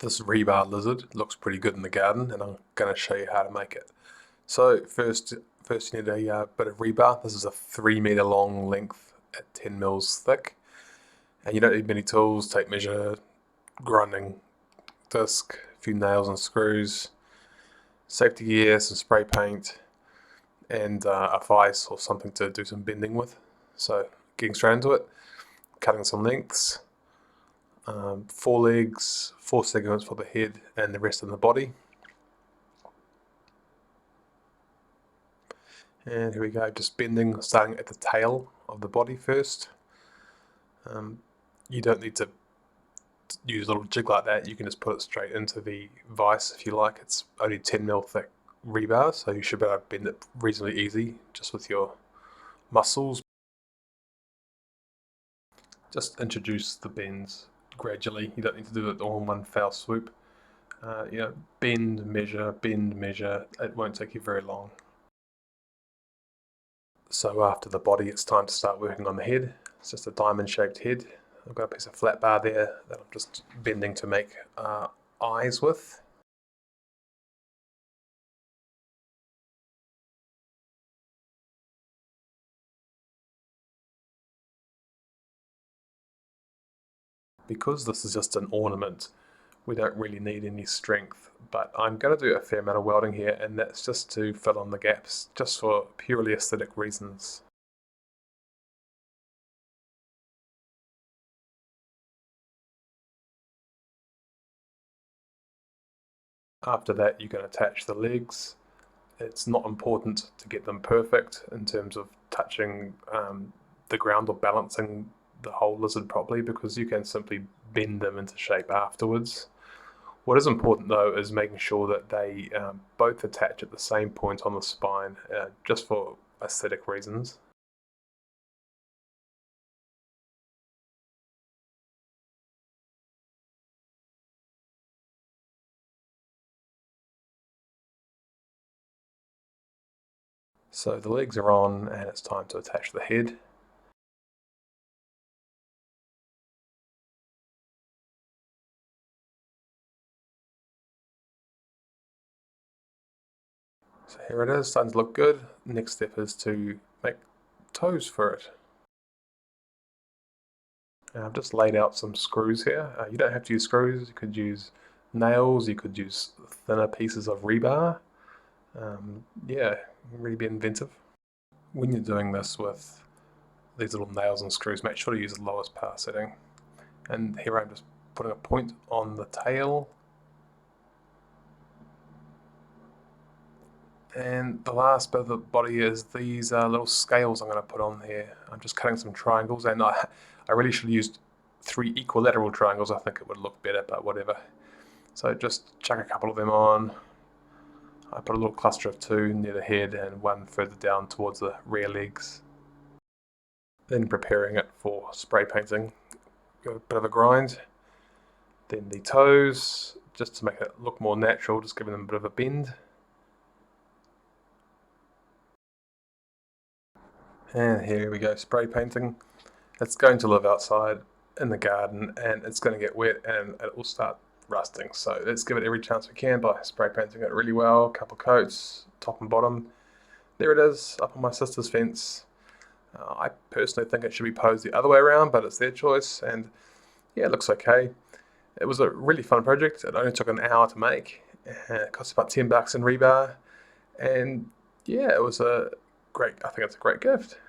This Rebar Lizard looks pretty good in the garden, and I'm going to show you how to make it. So first you need a bit of rebar. This is a 3 meter long length at 10 mils thick, and you don't need many tools. Tape measure, grinding disc, a few nails and screws, safety gear, some spray paint, and a vise or something to do some bending with. So getting straight into it, cutting some lengths. 4 legs, 4 segments for the head and the rest of the body. And here we go, just bending, starting at the tail of the body first. You don't need to use a little jig like that, you can just put it straight into the vise if you like. It's only 10 mil thick rebar, so you should be able to bend it reasonably easy just with your muscles. Just introduce the bends gradually. You don't need to do it all in one foul swoop. Bend, measure, it won't take you very long. So after the body, it's time to start working on the head. It's just a diamond shaped head. I've got a piece of flat bar there that I'm just bending to make eyes with. Because this is just an ornament, we don't really need any strength, but I'm going to do a fair amount of welding here, and that's just to fill in the gaps, just for purely aesthetic reasons. After that, you can attach the legs. It's not important to get them perfect in terms of touching the ground or balancing the whole lizard properly, because you can simply bend them into shape afterwards. What is important though is making sure that they both attach at the same point on the spine, just for aesthetic reasons. So the legs are on, and it's time to attach the head. So here it is, starting to look good. Next step is to make toes for it. I've just laid out some screws here. You don't have to use screws, you could use nails, you could use thinner pieces of rebar. Yeah, really be inventive. When you're doing this with these little nails and screws, make sure to use the lowest power setting. And here I'm just putting a point on the tail. And the last bit of the body is these little scales I'm going to put on here. I'm just cutting some triangles, and I really should have used 3 equilateral triangles. I think it would look better, but whatever. So just chuck a couple of them on. I put a little cluster of 2 near the head and 1 further down towards the rear legs. Then preparing it for spray painting. Give it a bit of a grind. Then the toes, just to make it look more natural, just giving them a bit of a bend. And here we go, spray painting. It's going to live outside in the garden, and it's going to get wet and it will start rusting. So let's give it every chance we can by spray painting it really well. A couple coats, top and bottom. There it is, up on my sister's fence. I personally think it should be posed the other way around, but it's their choice, and yeah, it looks okay. It was a really fun project. It only took an hour to make. It cost about $10 in rebar, and yeah, it was I think it's a great gift.